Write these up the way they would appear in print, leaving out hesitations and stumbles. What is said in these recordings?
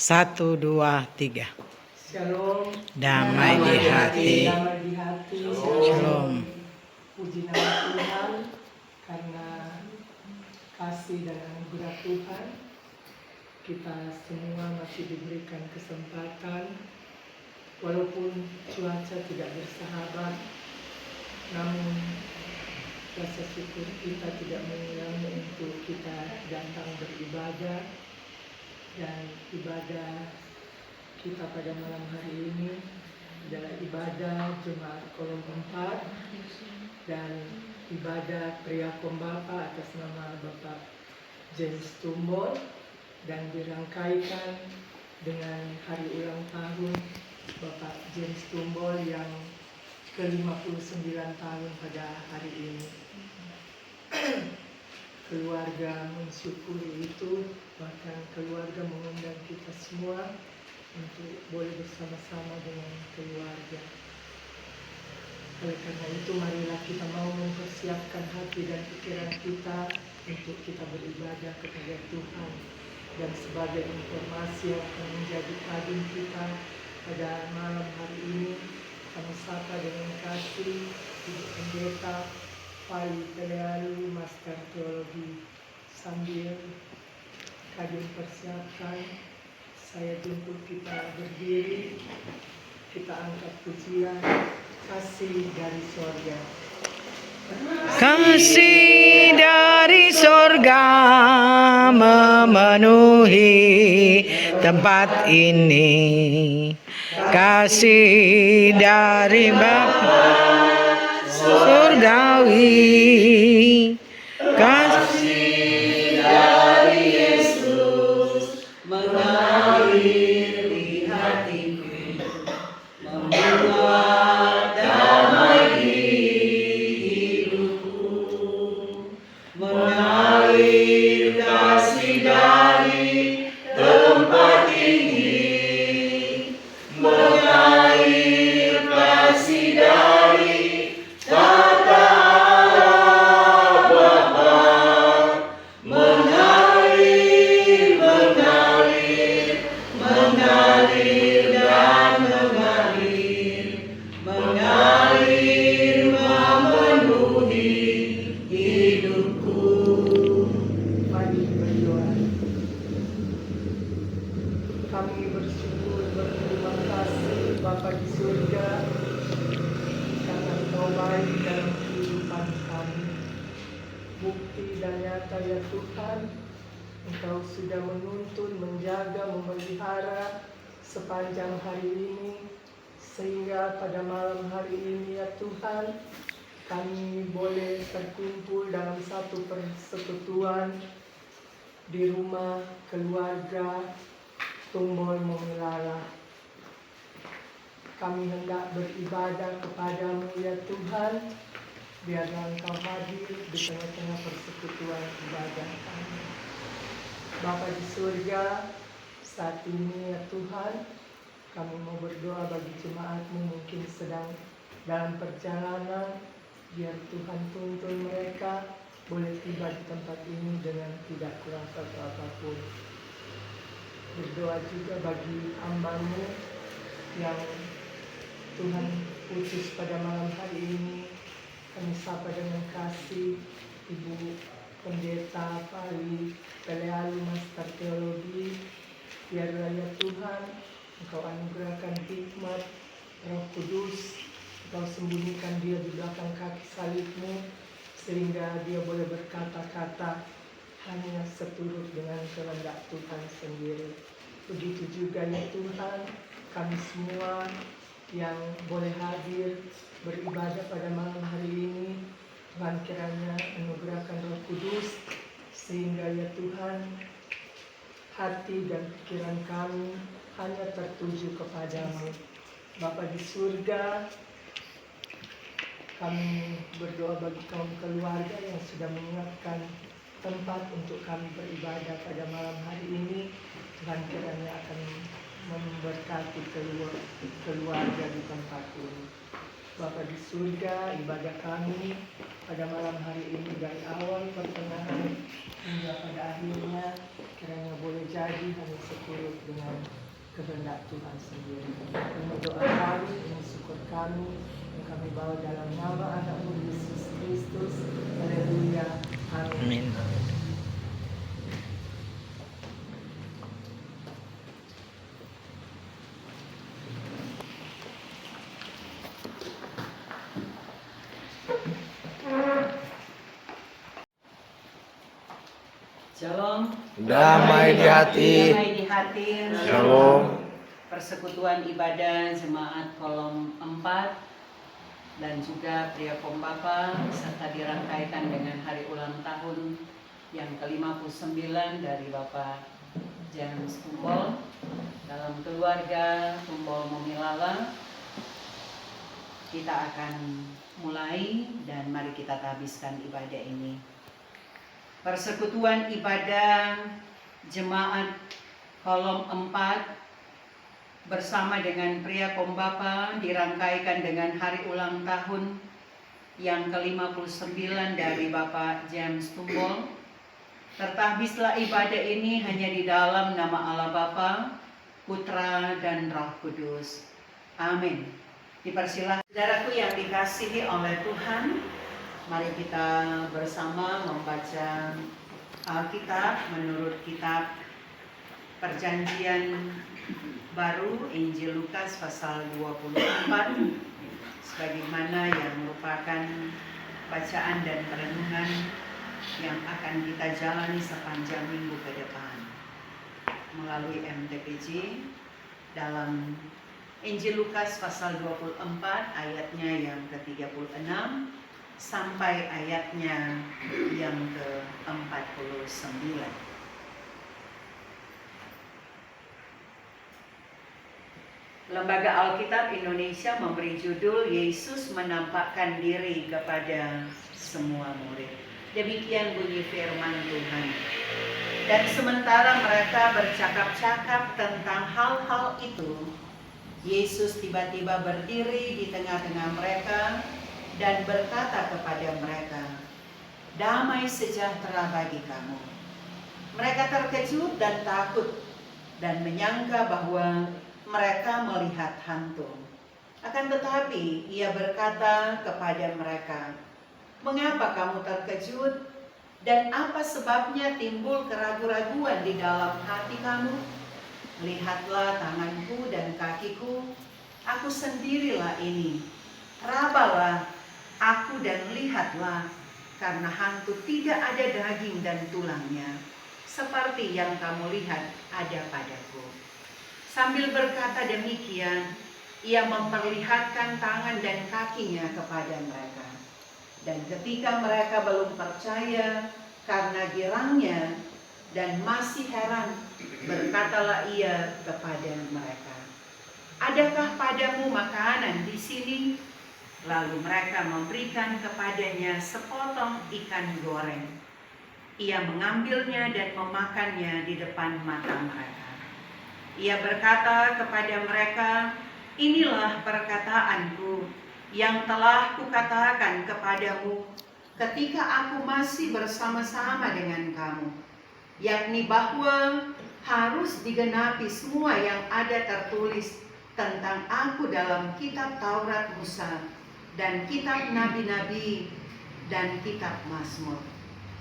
1, 2, 3. Shalom. Damai di hati. Damai di hati. Shalom. Puji nama Tuhan karena kasih dan anugerah Tuhan kita semua masih diberikan kesempatan walaupun cuaca tidak bersahabat, namun rasa syukur kita tidak mengurangi untuk kita datang beribadah, dan ibadah kita pada malam hari ini adalah ibadah Jemaat Kolom 4 dan ibadah Priakom Bapa atas nama Bapak James Tumbol, dan dirangkaikan dengan hari ulang tahun Bapak James Tumbol yang ke-59 tahun pada hari ini. Keluarga mensyukuri itu, bahkan keluarga mengundang kita semua untuk boleh bersama-sama dengan keluarga. Oleh karena itu, marilah kita mau mempersiapkan hati dan pikiran kita untuk kita beribadah kepada Tuhan. Dan sebagai informasi yang akan menjadi kagum kita pada malam hari ini, kami sapa dengan kasih Ibu Pendeta Pali Pelealu, Master Teologi. Sambil kagum persiapkan, saya tuntut kita berdiri, kita angkat pujian Kasih dari Sorga. Kasih dari sorga memenuhi tempat ini. Kasih dari Bapa surgawi. Kasih dari Yesus mengalir di hatiku, membuat damai di hidupku, mengalir kasih dari tempat ini, mengalir kasih dari tata Allah Bapa, mengalir, mengalir, mengalir dan mengalir, mengalir memenuhi hidupku. Mari berdoa. Kami bersyukur, berterima kasih Bapa di surga karena Engkau baik dalam kehidupan kami. Bukti dan nyata ya Tuhan, Engkau sudah menuntun, menjaga, memelihara sepanjang hari ini, sehingga pada malam hari ini ya Tuhan, kami boleh terkumpul dalam satu persekutuan di rumah keluarga Tumbol Momilala. Kami hendak beribadah kepadamu ya Tuhan, biarlah Engkau hadir di tengah-tengah persekutuan ibadah kami. Bapa di surga, saat ini ya Tuhan, kami mau berdoa bagi jemaat-Mu mungkin sedang dalam perjalanan, biar Tuhan tuntun mereka boleh tiba di tempat ini dengan tidak kurang satu apapun. Berdoa juga bagi hamba-Mu yang Tuhan utus pada malam hari ini. Kami sapa dengan kasih Ibu Pendeta Pali Pelealu, Master Teologi. Biarlah ya Tuhan, Engkau anugerahkan hikmat Roh Kudus, Engkau sembunyikan dia di belakang kaki salib-Mu, sehingga dia boleh berkata-kata hanya seturut dengan kehendak Tuhan sendiri. Begitu juga ya Tuhan, kami semua yang boleh hadir beribadah pada malam hari ini, Tuhan kiranya anugerahkan Roh Kudus, sehingga ya Tuhan, hati dan pikiran kami hanya tertuju kepadamu. Bapa di surga, kami berdoa bagi kaum keluarga yang sudah menyiapkan tempat untuk kami beribadah pada malam hari ini. Tuhan kiranya akan memberkati keluarga di tempat ini. Bapa di surga, ibadah kami pada malam hari ini dari awal pertengahan hingga pada akhirnya kiranya boleh jadi hanya seturut dengan kehendak Tuhan sendiri. Ini doa kami, ini syukur kami yang kami bawa dalam nama Anak-Mu Yesus Kristus. Haleluya. Amin. Shalom. Damai di hati. Damai di hati. Shalom. Persekutuan ibadah Jemaat Kolom 4 dan juga Pria Pembapa serta dirangkaikan dengan hari ulang tahun yang ke-59 dari Bapak James Tumbol dalam keluarga Tumbol Momilala. Kita akan mulai dan mari kita habiskan ibadah ini. Persekutuan ibadah Jemaat Kolom 4 bersama dengan Pria Pembapa dirangkaikan dengan hari ulang tahun yang ke-59 dari Bapak James Tumbol. Tertabislah ibadah ini hanya di dalam nama Allah Bapa, Putra dan Roh Kudus. Amin. Dipersilahkan saudaraku yang dikasihi oleh Tuhan, mari kita bersama membaca Alkitab menurut kitab Perjanjian Baru Injil Lukas pasal 24 sebagaimana yang merupakan bacaan dan perenungan yang akan kita jalani sepanjang minggu ke depan melalui MTPJ dalam Injil Lukas pasal 24 ayatnya yang ke-36 sampai ayatnya yang ke-49. Lembaga Alkitab Indonesia memberi judul Yesus menampakkan diri kepada semua murid. Demikian bunyi firman Tuhan. Dan sementara mereka bercakap-cakap tentang hal-hal itu, Yesus tiba-tiba berdiri di tengah-tengah mereka dan berkata kepada mereka, "Damai sejahtera bagi kamu." Mereka terkejut dan takut dan menyangka bahwa mereka melihat hantu. Akan tetapi ia berkata kepada mereka, "Mengapa kamu terkejut? Dan apa sebabnya timbul keraguan-raguan di dalam hati kamu? Lihatlah tanganku dan kakiku, aku sendirilah ini. Rabalah aku dan lihatlah, karena hantu tidak ada daging dan tulangnya, seperti yang kamu lihat ada padaku." Sambil berkata demikian, ia memperlihatkan tangan dan kakinya kepada mereka. Dan ketika mereka belum percaya karena girangnya dan masih heran, berkatalah ia kepada mereka, "Adakah padamu makanan di sini?" Lalu mereka memberikan kepadanya sepotong ikan goreng. Ia mengambilnya dan memakannya di depan mata mereka. Ia berkata kepada mereka, "Inilah perkataanku yang telah kukatakan kepadamu ketika aku masih bersama-sama dengan kamu, yakni bahwa harus digenapi semua yang ada tertulis tentang aku dalam kitab Taurat Musa dan kitab Nabi-Nabi dan kitab Mazmur."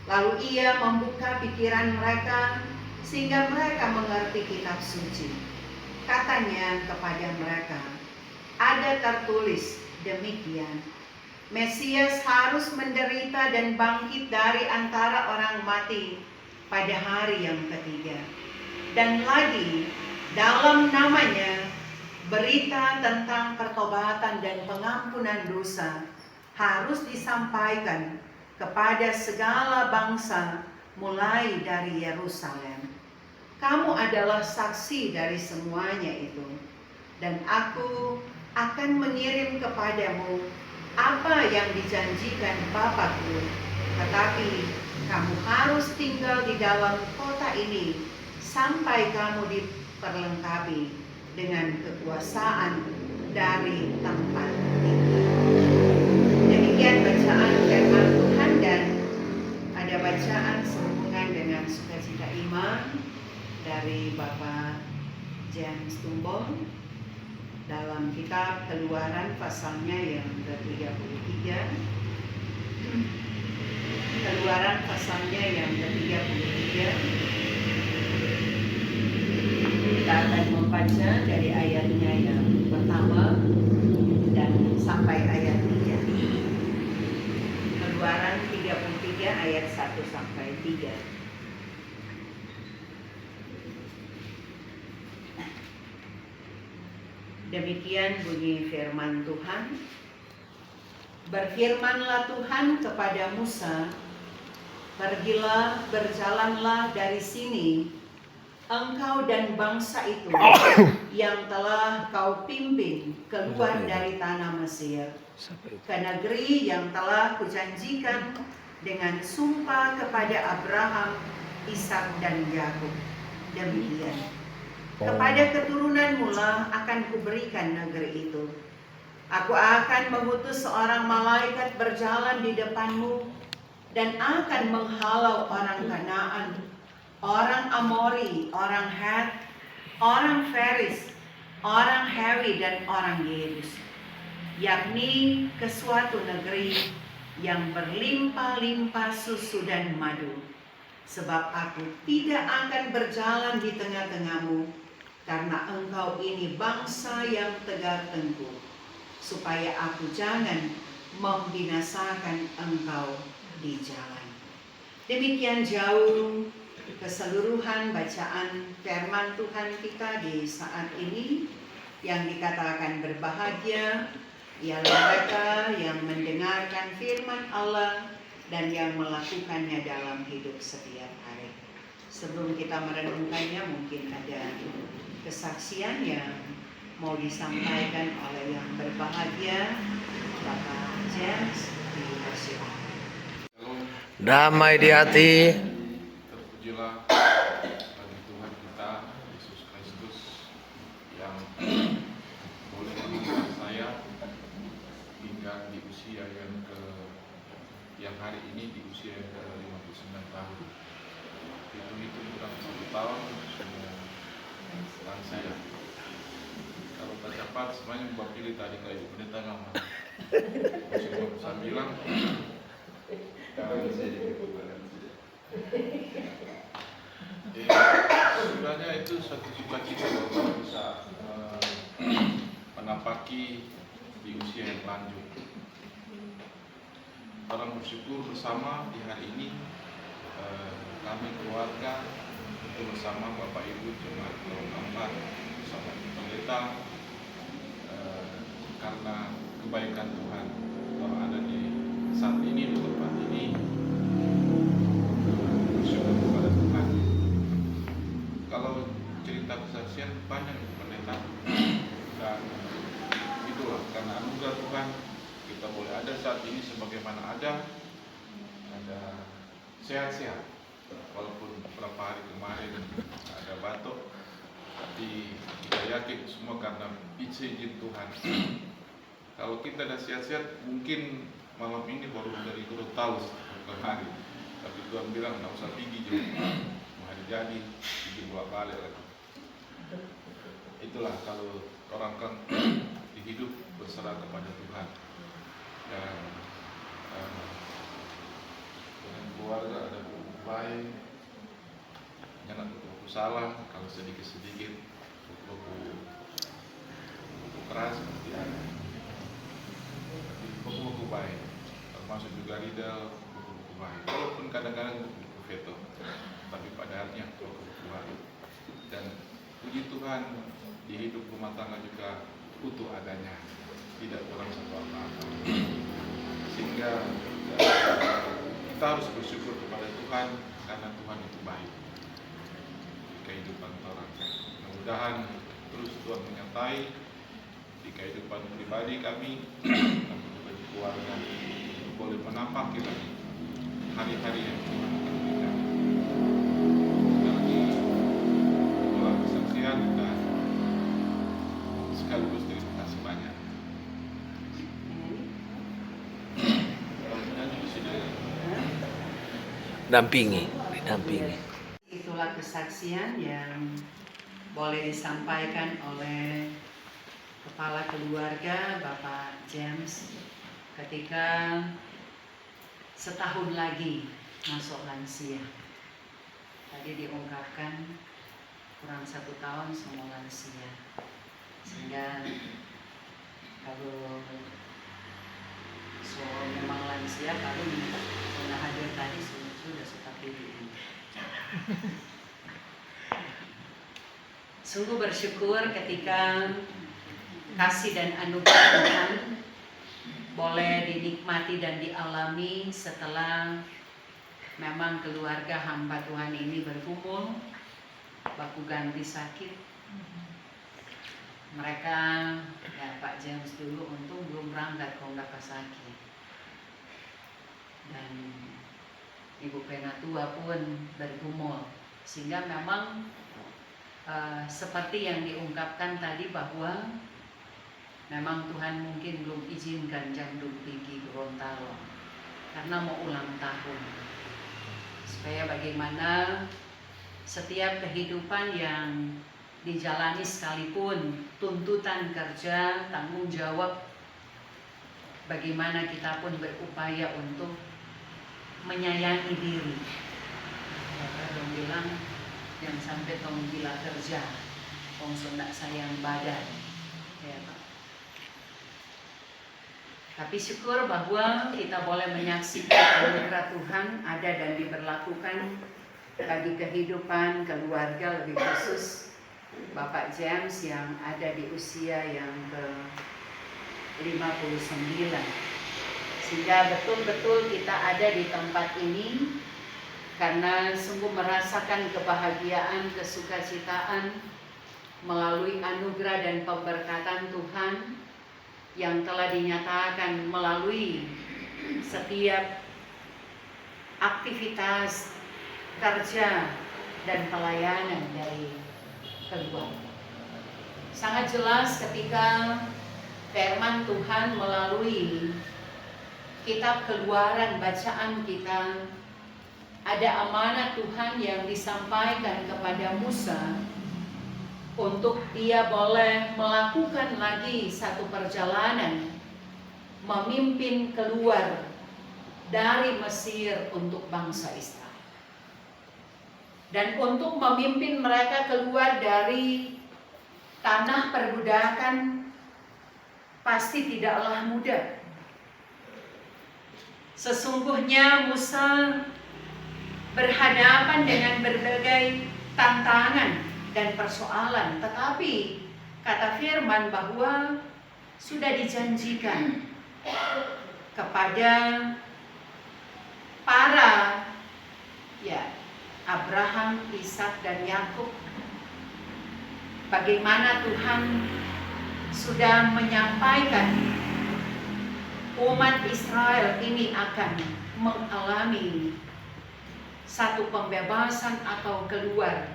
Lalu ia membuka pikiran mereka sehingga mereka mengerti kitab suci. Katanya kepada mereka, "Ada tertulis demikian, Mesias harus menderita dan bangkit dari antara orang mati pada hari yang ketiga. Dan lagi dalam namanya berita tentang pertobatan dan pengampunan dosa harus disampaikan kepada segala bangsa mulai dari Yerusalem. Kamu adalah saksi dari semuanya itu. Dan aku akan mengirim kepadamu apa yang dijanjikan Bapakku. Tetapi kamu harus tinggal di dalam kota ini sampai kamu diperlengkapi dengan kekuasaan dari tempat ini." bacaan sehubungan dengan sukacita iman dari Bapak James Tumbong dalam kitab Keluaran pasalnya yang ke-33. Keluaran pasalnya yang ke-33. Kita akan membaca dari ayatnya yang pertama dan sampai ayat 3. Keluaran 33 ayat 1 sampai 3. Demikian bunyi firman Tuhan. Berfirmanlah Tuhan kepada Musa, pergilah, berjalanlah dari sini, engkau dan bangsa itu yang telah kau pimpin keluar dari tanah Mesir, ke negeri yang telah kujanjikan dengan sumpah kepada Abraham, Ishak dan Yakub. Demikian, kepada keturunanmu lah akan kuberikan negeri itu. Aku akan mengutus seorang malaikat berjalan di depanmu dan akan menghalau orang Kanaan, orang Amori, orang Het, orang Feris, orang Hewi dan orang Yebus, yakni ke suatu negeri yang berlimpah-limpah susu dan madu. Sebab aku tidak akan berjalan di tengah-tengahmu, karena engkau ini bangsa yang tegar tengkuk, supaya aku jangan membinasakan engkau di jalan. Demikian jauh keseluruhan bacaan firman Tuhan kita di saat ini. Yang dikatakan berbahagia ialah mereka yang mendengarkan firman Allah dan yang melakukannya dalam hidup setiap hari. Sebelum kita merenungkannya, mungkin ada kesaksian yang mau disampaikan oleh yang berbahagia Bapak James. Dipersilakan. Damai di hati. Terpujilah bagi Tuhan kita Yesus Kristus yang boleh menemani saya hingga di usia yang hari ini di usia yang ke-59 tahun. Itu kurang 1 tahun sudah lansia. Kalau tak cepat semuanya Mbak pilih tadi kayak pendeta nama. Masih bisa bilang sebenarnya itu suatu sukacita kalau bisa menapaki di usia yang lanjut. Orang bersyukur bersama di hari ini, kami keluarga itu bersama Bapak Ibu Jemaat Kelompok bersama pendeta, karena kebaikan Tuhan kalau ada di saat ini di tempat ini, bersyukur kepada Tuhan. Kalau cerita kesaksian banyak pendeta, dan itulah karena anugerah Tuhan kita boleh ada saat ini sebagaimana ada sehat-sehat, walaupun beberapa hari kemarin ada batuk, tapi kita yakin semua karena izin Tuhan. Kalau kita ada sehat-sehat, mungkin malam ini baru dari Guru tahu kemarin, tapi Tuhan bilang nggak usah pergi juga, mau hari jadi pergi bolak balik lagi. Itulah kalau orang kan di hidup berserah kepada Tuhan. Dan dengan keluarga ada buku baik, jangan buku salah, kalau sedikit-sedikit buku keras seperti ada, tapi buku baik, termasuk juga Riddle, buku baik, walaupun kadang-kadang buku veto, tapi pada akhirnya buku baik. Dan puji Tuhan di hidup rumah tangga juga utuh adanya, tidak kurang satu apa-apa, sehingga kita harus bersyukur kepada Tuhan karena Tuhan itu baik di kehidupan orang. Mudah-mudahan terus Tuhan menyertai di kehidupan pribadi kami, kami juga di keluarga, boleh menampak kita hari-hari yang Tuhan akan berikan. Sekali lagi dalam kesaksian dan sekaligus terima kasih banyak. Didampingi. Itulah kesaksian yang boleh disampaikan oleh Kepala Keluarga Bapak James ketika setahun lagi masuk lansia. Tadi diungkapkan kurang 1 tahun semua lansia. Sehingga kalau memang lansia kalau sudah hadir tadi sudah seperti ini. Sungguh bersyukur ketika kasih dan anugerah Tuhan boleh dinikmati dan dialami setelah memang keluarga hamba Tuhan ini berkumpul, baku ganti sakit. Mereka, ya Pak James dulu untung belum berangkat kalau nggak sakit. Dan Ibu Penatua pun bergumul. Sehingga memang seperti yang diungkapkan tadi bahwa memang Tuhan mungkin belum izinkan Jamdum pergi Gorontalo karena mau ulang tahun. Supaya bagaimana setiap kehidupan yang dijalani sekalipun tuntutan kerja, tanggung jawab, bagaimana kita pun berupaya untuk menyayangi diri. Orang bilang jangan sampai tong gila kerja, tong sundak sayang badan. Ya, Pak. Tapi syukur bahwa kita boleh menyaksikan anugerah Tuhan ada dan diberlakukan bagi kehidupan keluarga, lebih khusus Bapak James yang ada di usia yang ke-59. Sehingga betul-betul kita ada di tempat ini karena sungguh merasakan kebahagiaan, kesukacitaan melalui anugerah dan pemberkatan Tuhan yang telah dinyatakan melalui setiap aktivitas kerja dan pelayanan dari keluarga. Sangat jelas ketika firman Tuhan melalui kitab Keluaran bacaan kita, ada amanat Tuhan yang disampaikan kepada Musa untuk dia boleh melakukan lagi satu perjalanan memimpin keluar dari Mesir untuk bangsa Israel. Dan untuk memimpin mereka keluar dari tanah perbudakan pasti tidaklah mudah. Sesungguhnya Musa berhadapan dengan berbagai tantangan dan persoalan, tetapi kata firman bahwa sudah dijanjikan kepada para Abraham, Ishak dan Yakub bagaimana Tuhan sudah menyampaikan umat Israel ini akan mengalami satu pembebasan atau keluar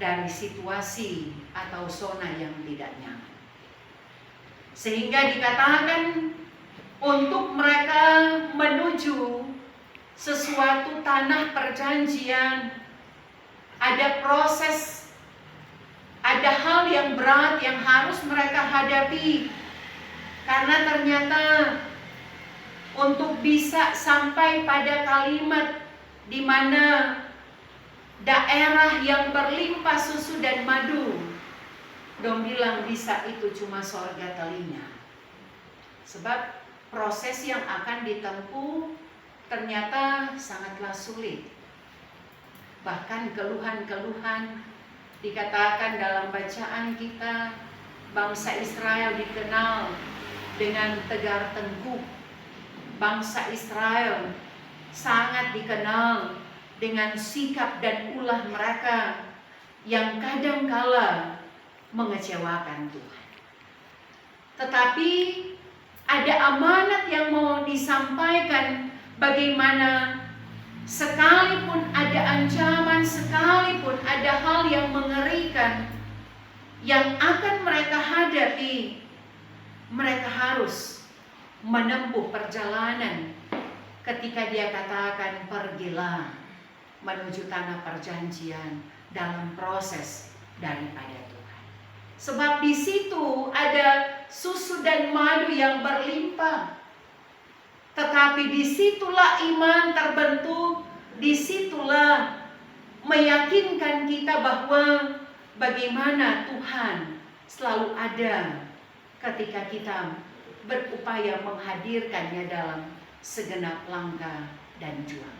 dari situasi atau zona yang tidak nyaman. Sehingga dikatakan untuk mereka menuju sesuatu tanah perjanjian, ada proses, ada hal yang berat yang harus mereka hadapi. Karena ternyata untuk bisa sampai pada kalimat di mana daerah yang berlimpah susu dan madu, dong bilang bisa itu cuma sorga telinga. Sebab proses yang akan ditempuh ternyata sangatlah sulit. Bahkan keluhan-keluhan dikatakan dalam bacaan kita, bangsa Israel dikenal dengan tegar tengkuk. Bangsa Israel sangat dikenal dengan sikap dan ulah mereka yang kadangkala mengecewakan Tuhan. Tetapi ada amanat yang mau disampaikan, bagaimana sekalipun ada ancaman, sekalipun ada hal yang mengerikan yang akan mereka hadapi, mereka harus menempuh perjalanan. Ketika dia katakan pergilah menuju tanah perjanjian dalam proses daripada Tuhan. Sebab di situ ada susu dan madu yang berlimpah. Tetapi disitulah iman terbentuk, disitulah meyakinkan kita bahwa bagaimana Tuhan selalu ada ketika kita berupaya menghadirkannya dalam segenap langkah dan juang.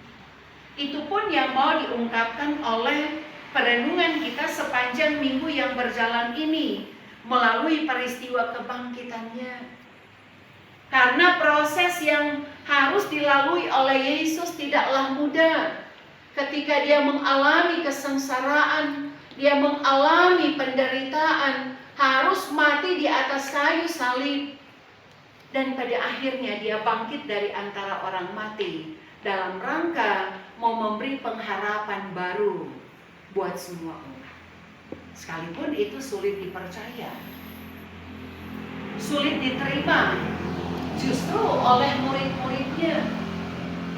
Itu pun yang mau diungkapkan oleh perenungan kita sepanjang minggu yang berjalan ini melalui peristiwa kebangkitannya. Karena proses yang harus dilalui oleh Yesus tidaklah mudah. Ketika dia mengalami kesengsaraan, dia mengalami penderitaan, harus mati di atas kayu salib. Dan pada akhirnya dia bangkit dari antara orang mati dalam rangka mau memberi pengharapan baru buat semua umat. Sekalipun itu sulit dipercaya, sulit diterima justru oleh murid-muridnya.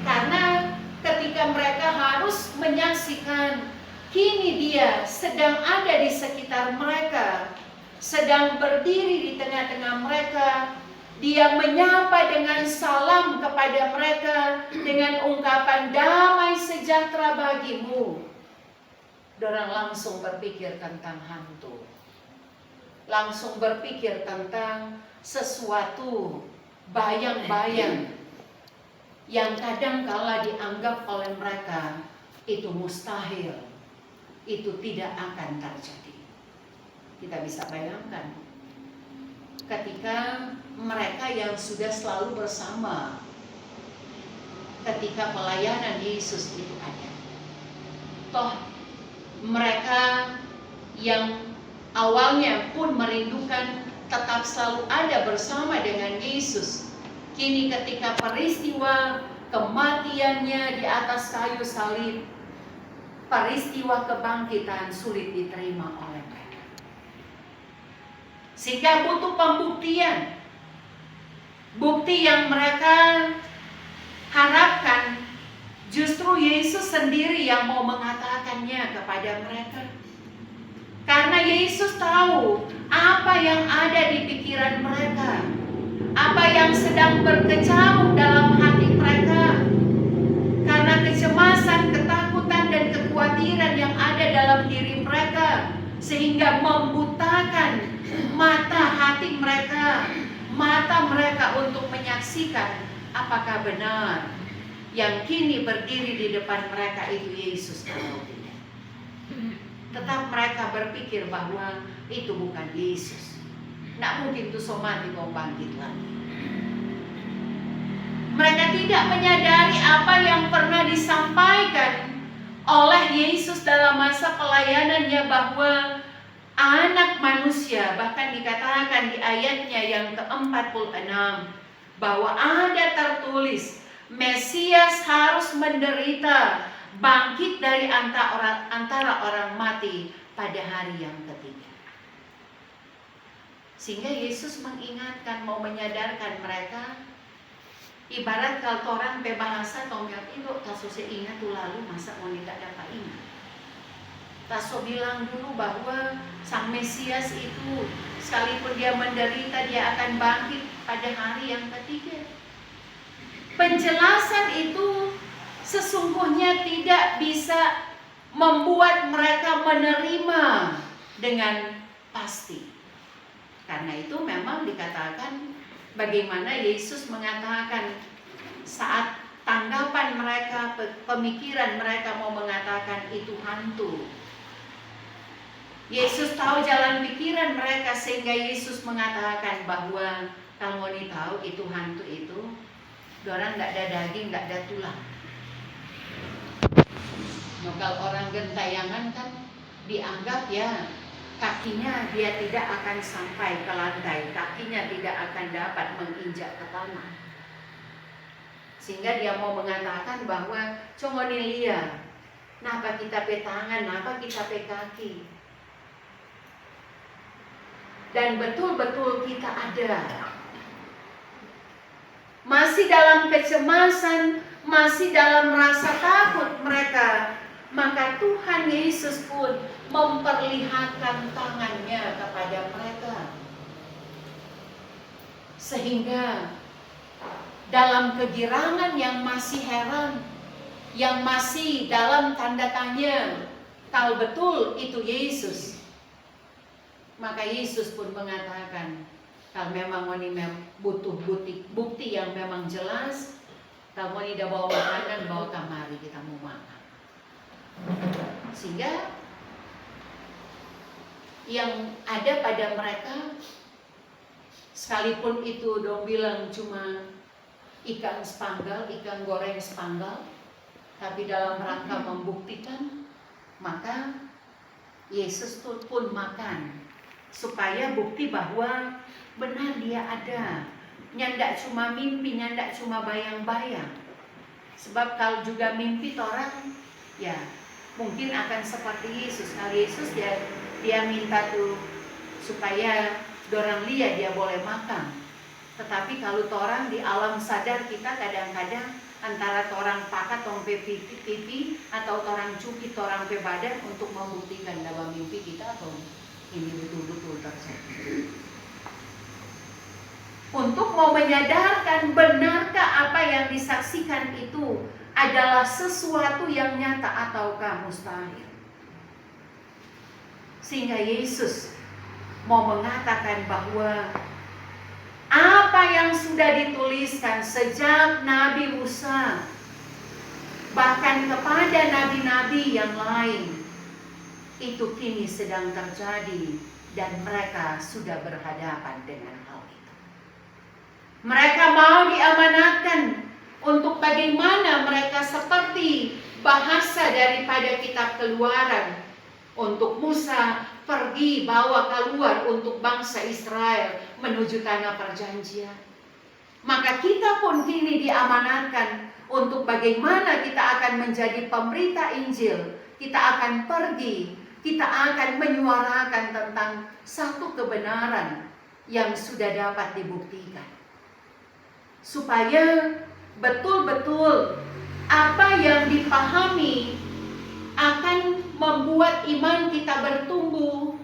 Karena ketika mereka harus menyaksikan kini dia sedang ada di sekitar mereka, sedang berdiri di tengah-tengah mereka, dia menyapa dengan salam kepada mereka dengan ungkapan damai sejahtera bagimu. Dorang langsung berpikir tentang hantu, langsung berpikir tentang sesuatu bayang-bayang yang kadang-kala dianggap oleh mereka itu mustahil, itu tidak akan terjadi. Kita bisa bayangkan ketika mereka yang sudah selalu bersama ketika pelayanan Yesus itu ada. Toh mereka yang awalnya pun merindukan tetap selalu ada bersama dengan Yesus, kini ketika peristiwa kematiannya di atas kayu salib, peristiwa kebangkitan sulit diterima oleh mereka. Sehingga butuh pembuktian. Bukti yang mereka harapkan justru Yesus sendiri yang mau mengatakannya kepada mereka. Karena Yesus tahu apa yang ada di pikiran mereka, apa yang sedang berkecamuk dalam hati mereka. Karena kecemasan, ketakutan, dan kekhawatiran yang ada dalam diri mereka, sehingga membutakan mata hati mereka, mata mereka untuk menyaksikan apakah benar yang kini berdiri di depan mereka itu Yesus atau tidak. Tetap mereka berpikir bahwa itu bukan Yesus. Tidak mungkin tuh somati mau bangkit lagi. Mereka tidak menyadari apa yang pernah disampaikan oleh Yesus dalam masa pelayanannya, bahwa anak manusia, bahkan dikatakan di ayatnya yang ke-46, bahwa ada tertulis Mesias harus menderita, bangkit dari antara orang mati pada hari yang ketiga. Sehingga Yesus mengingatkan, mau menyadarkan mereka. Ibarat kalau orang bahasa tonggal itu taso ingat tuh lalu masa mau tidak dapat ingat. Taso bilang dulu bahwa Sang Mesias itu sekalipun dia menderita, dia akan bangkit pada hari yang ketiga. Penjelasan itu sesungguhnya tidak bisa membuat mereka menerima dengan pasti. Karena itu memang dikatakan bagaimana Yesus mengatakan saat tanggapan mereka, pemikiran mereka mau mengatakan itu hantu. Yesus tahu jalan pikiran mereka, sehingga Yesus mengatakan bahwa kalau mau tahu itu hantu itu, orang nggak ada daging, nggak ada tulang. Nah, kalau orang gentayangan kan dianggap ya kakinya dia tidak akan sampai ke lantai, kakinya tidak akan dapat menginjak ke tanah. Sehingga dia mau mengatakan bahwa congonilia, napa kita pe tangan, napa kita pe kaki. Dan betul-betul kita ada. Masih dalam kecemasan, masih dalam rasa takut mereka Maka Tuhan Yesus pun memperlihatkan tangannya kepada mereka. Sehingga dalam kegirangan yang masih heran, yang masih dalam tanda tanya, kalau betul itu Yesus, maka Yesus pun mengatakan, kalau memang ini butuh bukti yang memang jelas, kalau ini dah bawa makanan, bawa kamari kita mau makan. Sehingga yang ada pada mereka, sekalipun itu dong bilang cuma ikan sepanggal, ikan goreng sepanggal, tapi dalam rangka membuktikan, maka Yesus pun makan supaya bukti bahwa benar dia ada. Nyandak cuma mimpi, nyandak cuma bayang-bayang. Sebab kalau juga mimpi orang, ya mungkin akan seperti Yesus. Kalau Yesus dia minta tuh supaya dorang lihat dia boleh makan. Tetapi kalau orang di alam sadar kita kadang-kadang antara orang pakat, orang pipi atau orang cupit, orang badan untuk membuktikan dalam mimpi kita atau ini betul-betul terjadi. Untuk mau menyadarkan benarkah apa yang disaksikan itu adalah sesuatu yang nyata ataukah mustahil. Sehingga Yesus mau mengatakan bahwa apa yang sudah dituliskan sejak Nabi Musa, bahkan kepada nabi-nabi yang lain, itu kini sedang terjadi dan mereka sudah berhadapan dengan hal itu. Mereka mau diamanatkan untuk bagaimana mereka seperti bahasa daripada kitab Keluaran. Untuk Musa pergi bawa keluar untuk bangsa Israel menuju tanah perjanjian. Maka kita pun kini diamanatkan untuk bagaimana kita akan menjadi pemberita Injil. Kita akan pergi, kita akan menyuarakan tentang satu kebenaran yang sudah dapat dibuktikan. Supaya betul-betul apa yang dipahami akan membuat iman kita bertumbuh,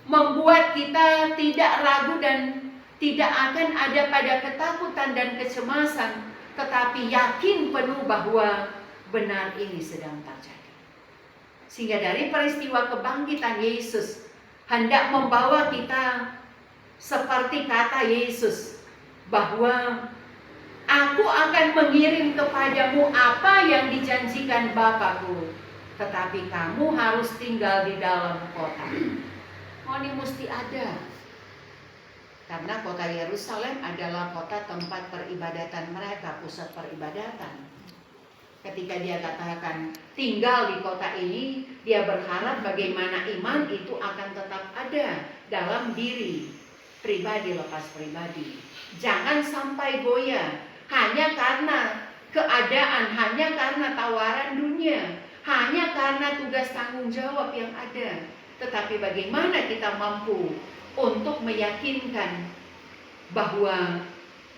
membuat kita tidak ragu dan tidak akan ada pada ketakutan dan kecemasan, tetapi yakin penuh bahwa benar ini sedang terjadi. Sehingga dari peristiwa kebangkitan Yesus hendak membawa kita seperti kata Yesus bahwa aku akan mengirim kepadamu apa yang dijanjikan Bapakku, tetapi kamu harus tinggal di dalam kota. Oh, ini mesti ada. Karena kota Yerusalem adalah kota tempat peribadatan mereka, pusat peribadatan. Ketika dia katakan tinggal di kota ini, dia berharap bagaimana iman itu akan tetap ada dalam diri pribadi lepas pribadi. Jangan sampai goyah hanya karena keadaan, hanya karena tawaran dunia, hanya karena tugas tanggung jawab yang ada. Tetapi bagaimana kita mampu untuk meyakinkan bahwa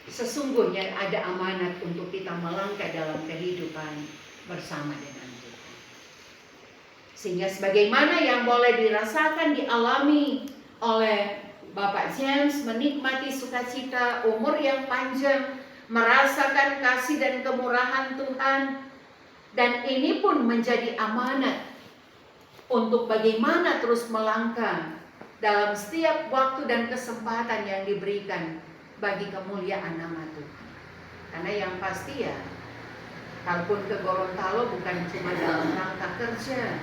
sesungguhnya ada amanat untuk kita melangkah dalam kehidupan bersama dengan Tuhan. Sehingga sebagaimana yang boleh dirasakan, dialami oleh Bapak James, menikmati sukacita umur yang panjang, merasakan kasih dan kemurahan Tuhan, dan ini pun menjadi amanat untuk bagaimana terus melangkah dalam setiap waktu dan kesempatan yang diberikan bagi kemuliaan nama Tuhan. Karena yang pasti ya, kalaupun ke Gorontalo bukan cuma dalam rangka kerja,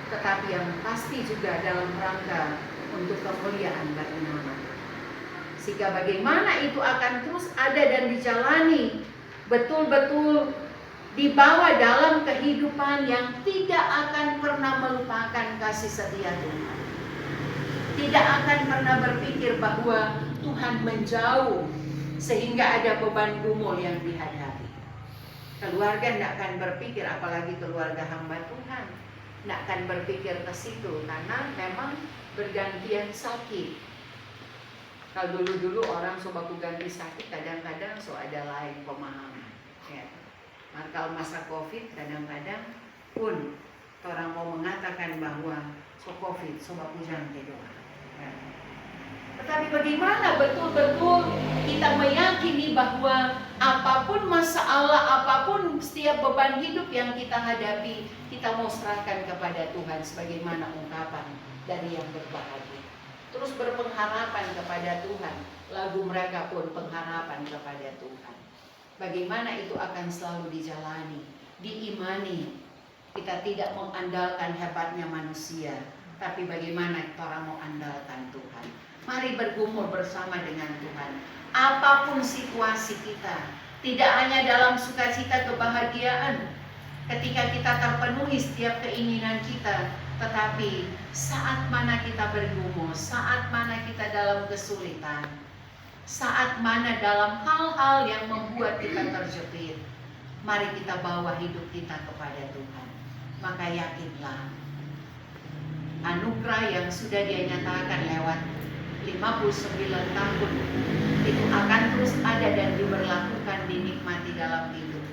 tetapi yang pasti juga dalam rangka untuk kemuliaan bagi nama Tuhan. Sehingga bagaimana itu akan terus ada dan dijalani, betul-betul dibawa dalam kehidupan yang tidak akan pernah melupakan kasih setia Tuhan. Tidak akan pernah berpikir bahwa Tuhan menjauh sehingga ada beban gumul yang dihadapi. Keluarga tidak akan berpikir, apalagi keluarga hamba Tuhan, tidak akan berpikir ke situ karena memang bergantian sakit. Kalau dulu-dulu orang sobaku ganti sakit, kadang-kadang so ada lain pemahaman. Ya. Kalau masa COVID kadang-kadang pun orang mau mengatakan bahwa COVID, sobat pujang doa. Tetapi bagaimana betul-betul kita meyakini bahwa apapun masalah, apapun setiap beban hidup yang kita hadapi, kita mau serahkan kepada Tuhan sebagaimana ungkapan dari yang berbahagia. Terus berpengharapan kepada Tuhan. Lagu mereka pun pengharapan kepada Tuhan. Bagaimana itu akan selalu dijalani, diimani. Kita tidak mengandalkan hebatnya manusia, tapi bagaimana kita orang mau andalkan Tuhan. Mari bergumul bersama dengan Tuhan. Apapun situasi kita, tidak hanya dalam sukacita kebahagiaan, ketika kita terpenuhi setiap keinginan kita, tetapi saat mana kita bergumul, saat mana kita dalam kesulitan, saat mana dalam hal-hal yang membuat kita terjepit, mari kita bawa hidup kita kepada Tuhan. Maka yakinlah, anugerah yang sudah Dia nyatakan lewat 59 tahun itu akan terus ada dan diberlakukan, dinikmati dalam hidup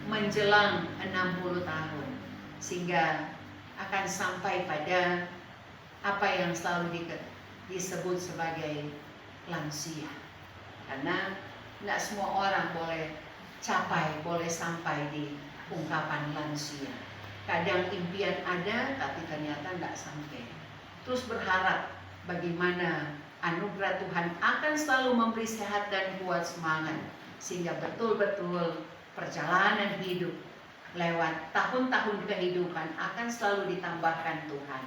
menjelang 60 tahun, sehingga akan sampai pada apa yang selalu disebut sebagai lansia. Karena tidak semua orang boleh capai, boleh sampai di ungkapan lansia. Kadang impian ada tapi ternyata tidak sampai. Terus berharap bagaimana anugerah Tuhan akan selalu memberi sehat dan kuat semangat, sehingga betul-betul perjalanan hidup lewat tahun-tahun kehidupan akan selalu ditambahkan Tuhan.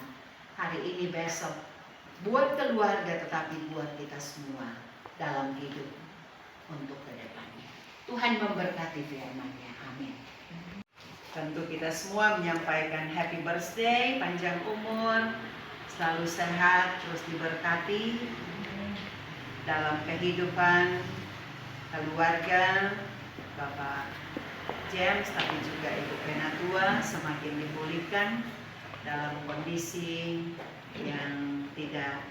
Hari ini, besok, buat keluarga, tetapi buat kita semua dalam hidup untuk kedepannya. Tuhan memberkati firman-Nya. Amin. Tentu kita semua menyampaikan happy birthday, panjang umur, selalu sehat, terus diberkati dalam kehidupan keluarga Bapak James, tapi juga Ibu Penatua semakin dipulihkan dalam kondisi yang tidak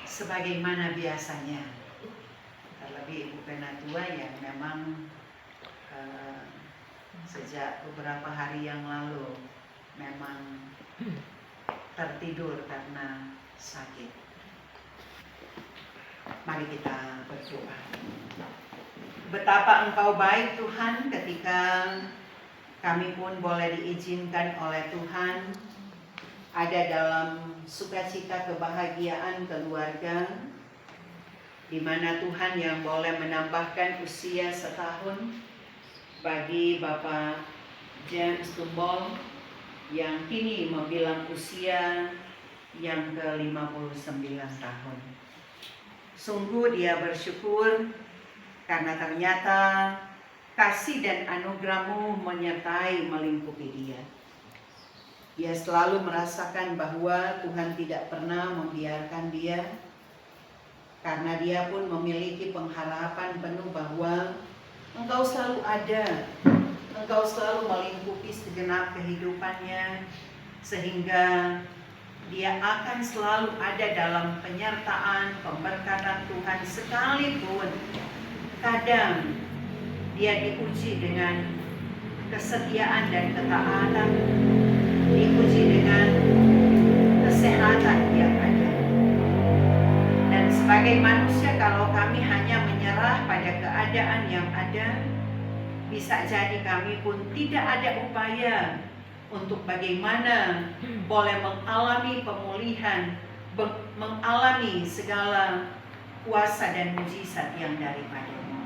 sebagaimana biasanya. Terlebih Ibu Penatua yang memang sejak beberapa hari yang lalu memang tertidur karena sakit. Mari kita berdoa. Betapa Engkau baik Tuhan, ketika kami pun boleh diizinkan oleh Tuhan ada dalam sukacita kebahagiaan keluarga, di mana Tuhan yang boleh menambahkan usia setahun bagi Bapak James Tumbol yang kini membilang usia yang ke-59 tahun. Sungguh dia bersyukur karena ternyata kasih dan anugerah-Mu menyertai melingkupi dia. Dia selalu merasakan bahwa Tuhan tidak pernah membiarkan dia, karena dia pun memiliki pengharapan penuh bahwa Engkau selalu ada, Engkau selalu melingkupi segenap kehidupannya, sehingga dia akan selalu ada dalam penyertaan, pemberkatan Tuhan, sekalipun kadang dia diuji dengan kesetiaan dan ketaatan, diuji dengan kesehatan yang ada. Dan sebagai manusia, kalau kami hanya menyerah pada keadaan yang ada, bisa jadi kami pun tidak ada upaya untuk bagaimana boleh mengalami pemulihan, mengalami segala kuasa dan mujizat yang daripada-Mu.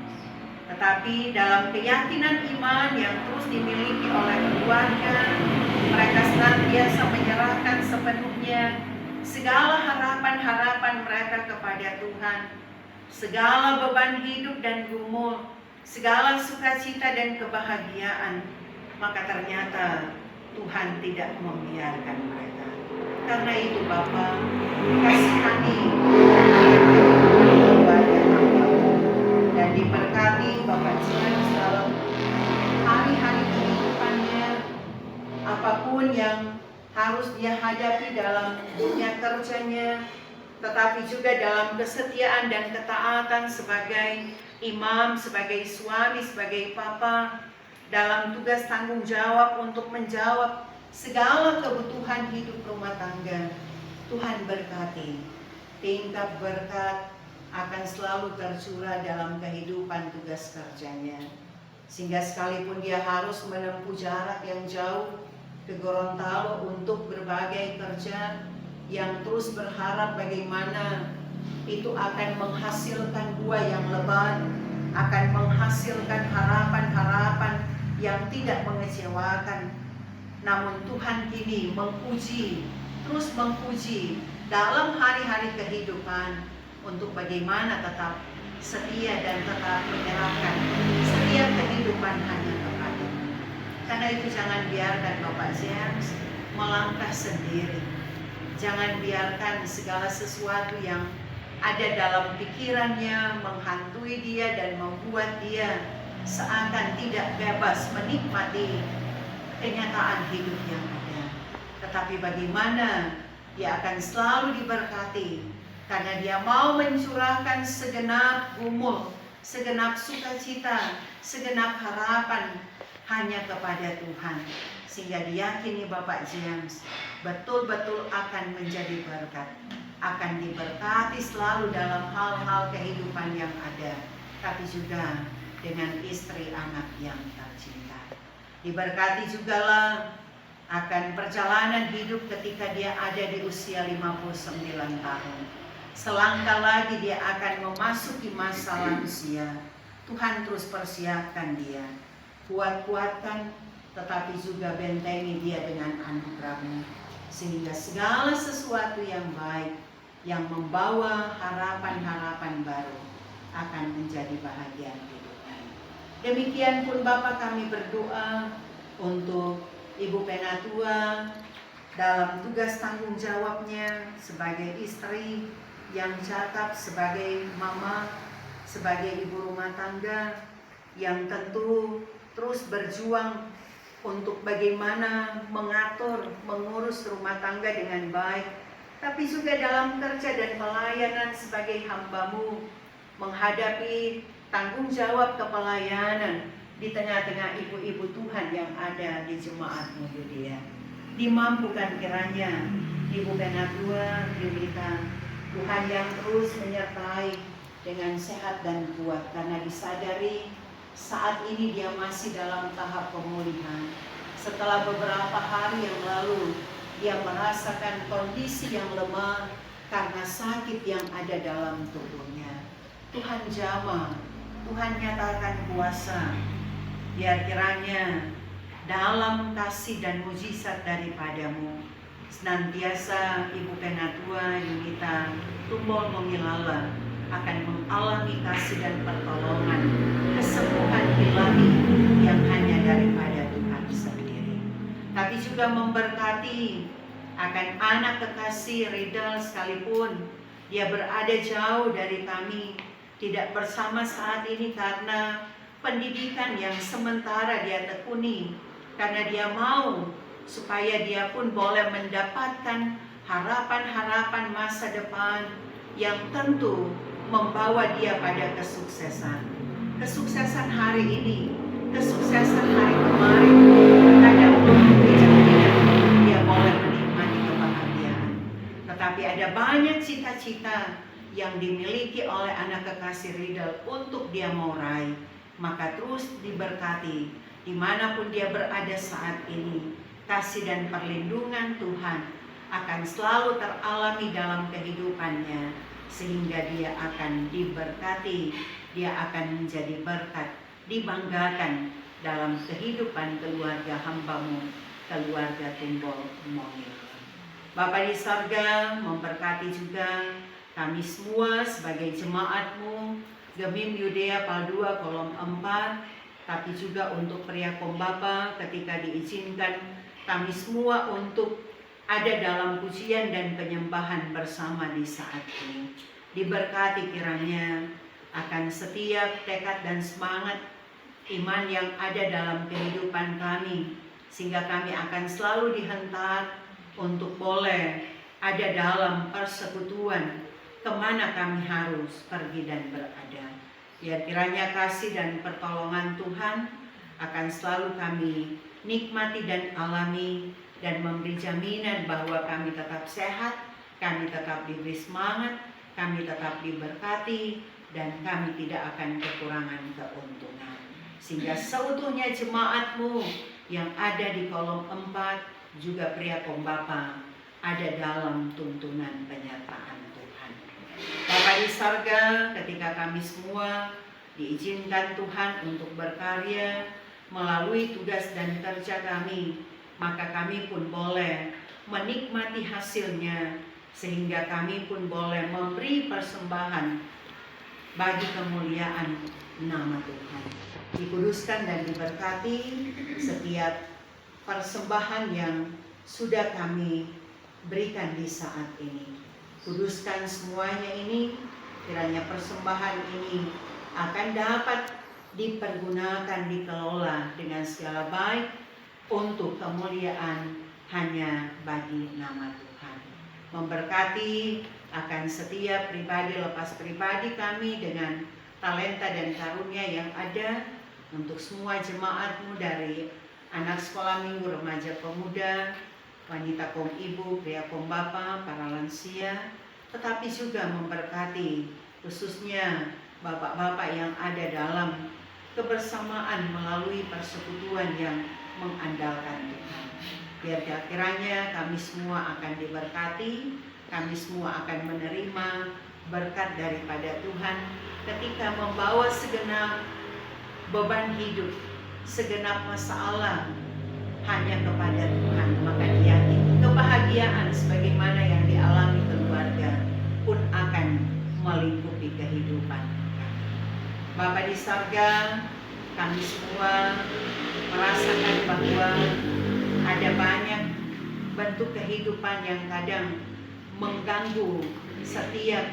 Tetapi dalam keyakinan iman yang terus dimiliki oleh keluarga, mereka senantiasa menyerahkan sepenuhnya segala harapan-harapan mereka kepada Tuhan, segala beban hidup dan gumul, segala sukacita dan kebahagiaan. Maka ternyata Tuhan tidak membiarkan mereka. Karena itu Bapa, kasihani keluarga Bapa, dan diberkati Bapak James dalam hari-hari kehidupannya, apapun yang harus dia hadapi dalam dunia kerjanya, tetapi juga dalam kesetiaan dan ketaatan sebagai imam, sebagai suami, sebagai papa, dalam tugas tanggung jawab untuk menjawab segala kebutuhan hidup rumah tangga. Tuhan berkati. Tingkat berkat akan selalu tercurah dalam kehidupan tugas kerjanya. Sehingga sekalipun dia harus menempuh jarak yang jauh ke Gorontalo untuk berbagai kerja, yang terus berharap bagaimana itu akan menghasilkan buah yang lebat, akan menghasilkan harapan-harapan yang tidak mengecewakan. Namun Tuhan kini terus menguji dalam hari-hari kehidupan untuk bagaimana tetap setia dan tetap menyerahkan setiap kehidupan hanya kepada. Karena itu jangan biarkan Bapak James melangkah sendiri. Jangan biarkan segala sesuatu yang ada dalam pikirannya menghantui dia dan membuat dia seakan tidak bebas menikmati kenyataan hidup yang ada. Tetapi bagaimana dia akan selalu diberkati karena dia mau mencurahkan segenap gumul, segenap sukacita, segenap harapan hanya kepada Tuhan. Sehingga diyakini Bapak James betul-betul akan menjadi berkat, akan diberkati selalu dalam hal-hal kehidupan yang ada, tapi juga dengan istri anak yang tercinta. Diberkati jugalah akan perjalanan hidup ketika dia ada di usia 59 tahun. Selangkah lagi dia akan memasuki masa lansia. Tuhan terus persiapkan dia, kuatkan, tetapi juga bentengi dia dengan anugerah-Mu, sehingga segala sesuatu yang baik yang membawa harapan-harapan baru akan menjadi bahagian hidupnya. Demikian pun Bapa, kami berdoa untuk Ibu Penatua dalam tugas tanggung jawabnya sebagai istri yang cakap, sebagai mama, sebagai ibu rumah tangga yang tentu terus berjuang untuk bagaimana mengatur, mengurus rumah tangga dengan baik, tapi juga dalam kerja dan pelayanan sebagai hamba-Mu, menghadapi tanggung jawab kepelayanan di tengah-tengah ibu-ibu Tuhan yang ada di jemaat-Mu Yudea. Dimampukan kiranya Ibu Penatua Yudita, Tuhan yang terus menyertai dengan sehat dan kuat, karena disadari saat ini dia masih dalam tahap pemulihan. Setelah beberapa hari yang lalu dia merasakan kondisi yang lemah karena sakit yang ada dalam tubuhnya. Tuhan jamah, Tuhan nyatakan kuasa. Biar kiranya dalam kasih dan mujizat daripada-Mu senantiasa Ibu Penatua Yunita Tumbol Momilala akan mengalami kasih dan pertolongan, kesembuhan ilahi yang hanya daripada Tuhan sendiri. Tapi juga memberkati akan anak kekasih Riddle, sekalipun dia berada jauh dari kami, tidak bersama saat ini karena pendidikan yang sementara dia tekuni, karena dia mau supaya dia pun boleh mendapatkan harapan-harapan masa depan yang tentu membawa dia pada kesuksesan. Kesuksesan hari ini, kesuksesan hari kemarin, kadang belum dia boleh menikmati kebahagiaan. Tetapi ada banyak cita-cita yang dimiliki oleh anak kekasih Riddle untuk dia mau raih. Maka terus diberkati dimanapun dia berada saat ini. Kasih dan perlindungan Tuhan akan selalu teralami dalam kehidupannya, sehingga dia akan diberkati, dia akan menjadi berkat, dibanggakan dalam kehidupan keluarga hamba-Mu, keluarga Tumbol Momil. Bapa di sorga memberkati juga kami semua sebagai jemaat-Mu, Gemim Yudea Pal 2 kolom 4, tapi juga untuk Priakom Bapa ketika diizinkan kami semua untuk ada dalam pujian dan penyembahan bersama di saat ini. Diberkati kiranya akan setiap tekad dan semangat iman yang ada dalam kehidupan kami, sehingga kami akan selalu dihentak untuk boleh ada dalam persekutuan kemana kami harus pergi dan berada. Biar kiranya kasih dan pertolongan Tuhan akan selalu kami nikmati dan alami dan memberi jaminan bahwa kami tetap sehat, kami tetap diberi semangat, kami tetap diberkati, dan kami tidak akan kekurangan keuntungan. Sehingga seutuhnya jemaat-Mu yang ada di kolom 4, juga pria Bapa, ada dalam tuntunan penyertaan Tuhan. Bapa di sorga, ketika kami semua diizinkan Tuhan untuk berkarya melalui tugas dan kerja kami, maka kami pun boleh menikmati hasilnya, sehingga kami pun boleh memberi persembahan bagi kemuliaan nama Tuhan. Dikuduskan dan diberkati setiap persembahan yang sudah kami berikan di saat ini. Kuduskan semuanya ini, kiranya persembahan ini akan dapat dipergunakan, dikelola dengan segala baik untuk kemuliaan hanya bagi nama Tuhan. Memberkati akan setiap pribadi lepas pribadi kami dengan talenta dan karunia yang ada, untuk semua jemaat-Mu dari anak sekolah minggu, remaja pemuda, wanita kaum ibu, pria kaum bapa, para lansia, tetapi juga memberkati khususnya bapak-bapak yang ada dalam kebersamaan melalui persekutuan yang mengandalkan Tuhan. Biar kiranya kami semua akan diberkati, kami semua akan menerima berkat daripada Tuhan ketika membawa segenap beban hidup, segenap masalah hanya kepada Tuhan. Maka diyakini kebahagiaan sebagaimana yang dialami keluarga pun akan melingkupi kehidupan kami. Bapa di sorga, kami semua merasakan bahwa ada banyak bentuk kehidupan yang kadang mengganggu setiap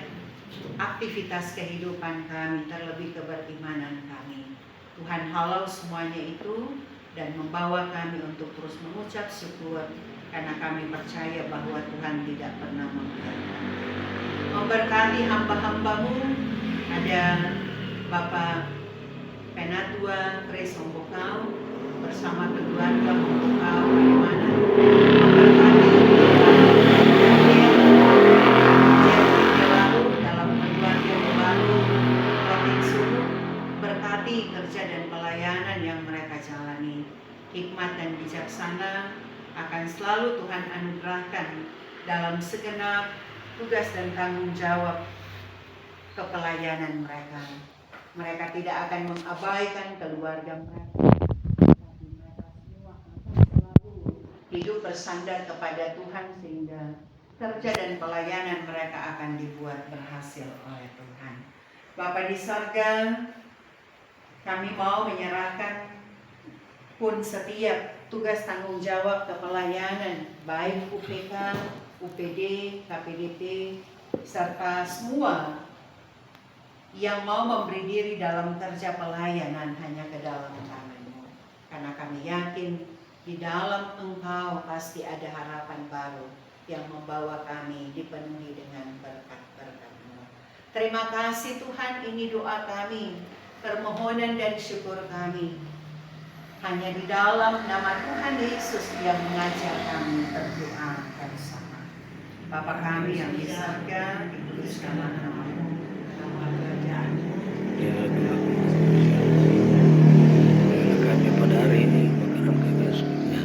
aktivitas kehidupan kami, terlebih keberimanan kami. Tuhan halau semuanya itu dan membawa kami untuk terus mengucap syukur, karena kami percaya bahwa Tuhan tidak pernah membiarkan. Memberkati hamba-hamba-Mu, ada Bapak Penatua Kris Ombokau bersama keluarga Ombokau Palimanan. Memberkati baru dalam keluarga baru Provinsi Sulut, berkati kerja dan pelayanan yang mereka jalani. Hikmat dan bijaksana akan selalu Tuhan anugerahkan dalam segenap tugas dan tanggung jawab kepelayanan mereka. Mereka tidak akan mengabaikan keluarga mereka, tapi mereka semua akan selalu hidup bersandar kepada Tuhan, sehingga kerja dan pelayanan mereka akan dibuat berhasil oleh Tuhan. Bapa di sorga, kami mau menyerahkan pun setiap tugas tanggung jawab kepelayanan, baik UPK, UPD, KPDP, serta semua yang mau memberi diri dalam kerja pelayanan hanya ke dalam tangan-Mu. Karena kami yakin di dalam Engkau pasti ada harapan baru yang membawa kami dipenuhi dengan berkat-berkat-Mu. Terima kasih Tuhan, ini doa kami, permohonan dan syukur kami. Hanya di dalam nama Tuhan Yesus yang mengajar kami berdoa bersama. Bapa kami yang di surga, dikuduskanlah nama-Mu, nama kerajaan-Mu. Kami pada hari ini, makanan kami sebelumnya.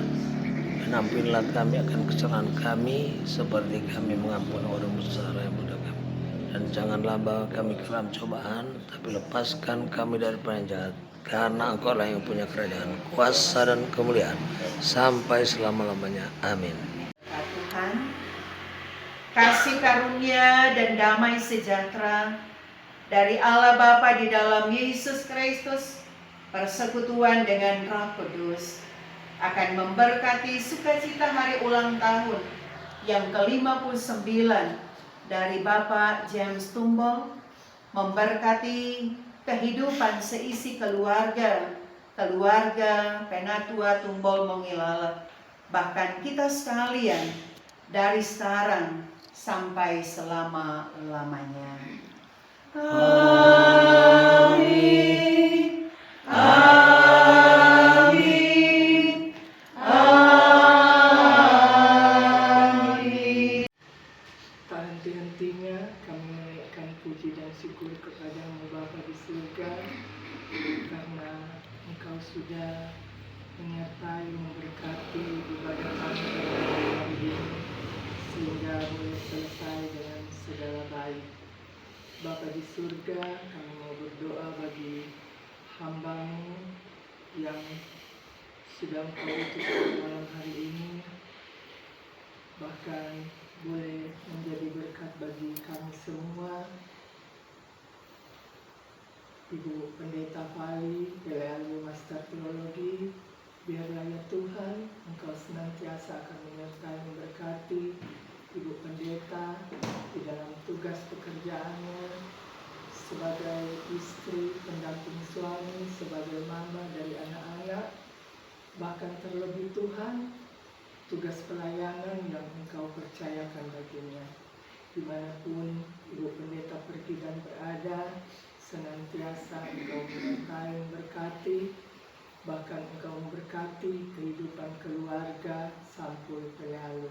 Dan ampunilah kami akan kesalahan kami, seperti kami mengampuni orang bersalah yang mudah kami. Dan janganlah bawa kami ke dalam cobaan, tapi lepaskan kami dari yang jahat. Karena Engkau lah yang punya kerajaan, kuasa dan kemuliaan sampai selama-lamanya. Amin. Tuhan, kasih karunia dan damai sejahtera dari Allah Bapa di dalam Yesus Kristus, persekutuan dengan Roh Kudus, akan memberkati sukacita hari ulang tahun yang ke-59 dari Bapak James Tumbal, memberkati kehidupan seisi keluarga Penatua Tumbal Mongilala, bahkan kita sekalian dari sekarang sampai selama-lamanya. Amin. Amin. Amin. surga, karena Engkau sudah menyertai, memberkati ibadah kami pada hari ini, sehingga boleh selesai dengan segala baik. Bapa di surga, kami mau berdoa bagi hamba-Mu yang sudah Engkau utus pada malam hari ini, bahkan boleh menjadi berkat bagi kami semua. Ibu Pendeta Fali, PLLU Master Teologi, biarlah ya Tuhan Engkau senantiasa akan menyertai memberkati Ibu Pendeta di dalam tugas pekerjaannya sebagai istri, pendamping suami, sebagai mama dari anak-anak, bahkan terlebih Tuhan tugas pelayanan yang Engkau percayakan baginya. Dimanapun Ibu Pendeta pergi dan berada, senantiasa Engkau menyertai, memberkati, bahkan Engkau memberkati kehidupan keluarga Sampul PLLU.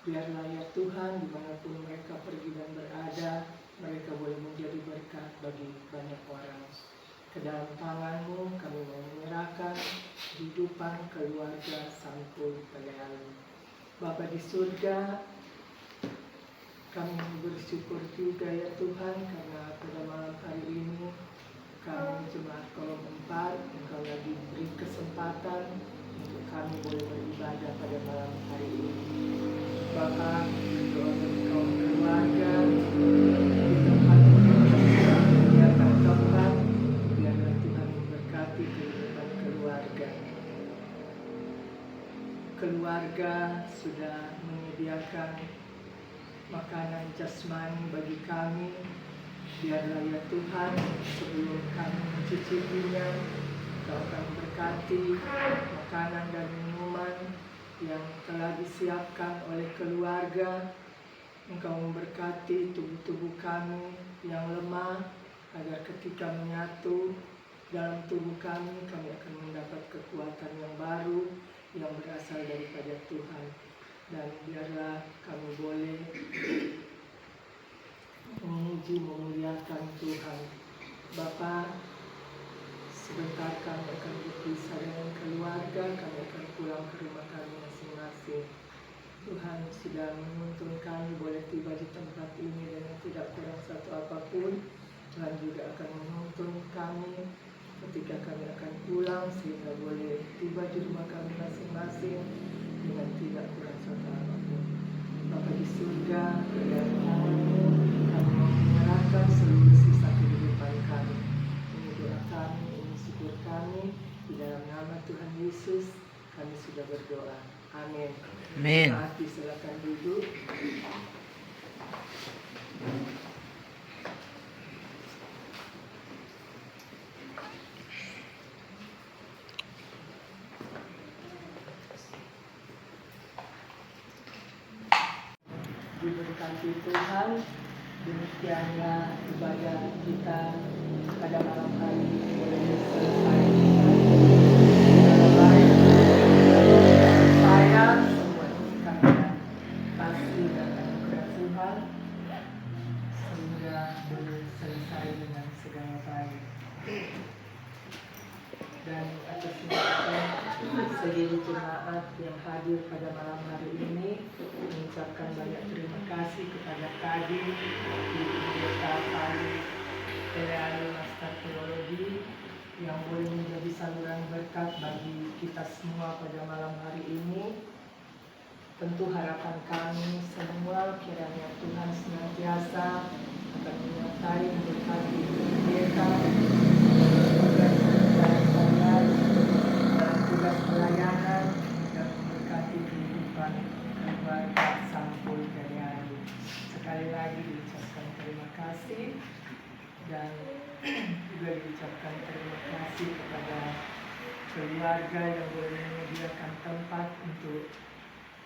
Biarlah ya Tuhan, dimanapun mereka pergi dan berada, mereka boleh menjadi berkat bagi banyak orang. Ke dalam tangan-Mu kami mau menyerahkan kehidupan keluarga Sampul PLLU. Bapa di surga, kami bersyukur juga ya Tuhan, karena pada malam hari ini kami Jemaat Kolom 4 Engkau lagi beri kesempatan untuk kami boleh beribadah pada malam hari ini. Bapa, berdoa bagi kaum keluarga di tempat kegiatan tempat, biarlah Tuhan memberkati kehidupan keluarga. Keluarga sudah menyediakan makanan jasmani bagi kami. Biarlah ya Tuhan, sebelum kami mencicipinya, Engkau akan berkati makanan dan minuman yang telah disiapkan oleh keluarga. Engkau memberkati tubuh-tubuh kami yang lemah, agar ketika menyatu dalam tubuh kami, kami akan mendapat kekuatan yang baru yang berasal daripada Tuhan. Dan biarlah kami boleh memuji, memuliakan Tuhan. Bapa, sebentar kami akan berpisah dengan keluarga, kami akan pulang ke rumah kami masing-masing. Tuhan sudah menuntun kami boleh tiba di tempat ini dengan tidak kurang satu apapun. Tuhan juga akan menuntun kami ketika kami akan pulang, sehingga boleh tiba di rumah kami masing-masing dengan tidak kurang satu apapun. Bapa di surga, ke dalam tangan-Mu kami mau menyerahkan seluruh sisa kehidupan kami. Ini doa kami, ini syukur kami, di dalam nama Tuhan Yesus kami sudah berdoa. Amin. Amin. Hati silakan duduk. Diberkati Tuhan, demikianlah ibadah kita pada malam hari ini boleh selesai. Segala baik, sayang, semua karena kasih dan anugerah Tuhan, sehingga boleh selesai dengan segala baik. Dan atas nama seluruh jemaat yang hadir pada malam hari ini, mengucapkan banyak terima kasih kepada Kadi, Ibu Pendeta Fali, PLLU Master Teologi, yang boleh menjadi saluran berkat bagi kita semua pada malam hari ini. Tentu harapan kami semua kiranya Tuhan senantiasa akan menyertai, memberkati Ibu Pendeta dalam tugas pelayanan dan memberkati kehidupan keluarga Sampul PLLU. Sekali lagi diucapkan terima kasih, dan juga diucapkan terima kasih kepada keluarga yang boleh menyediakan tempat untuk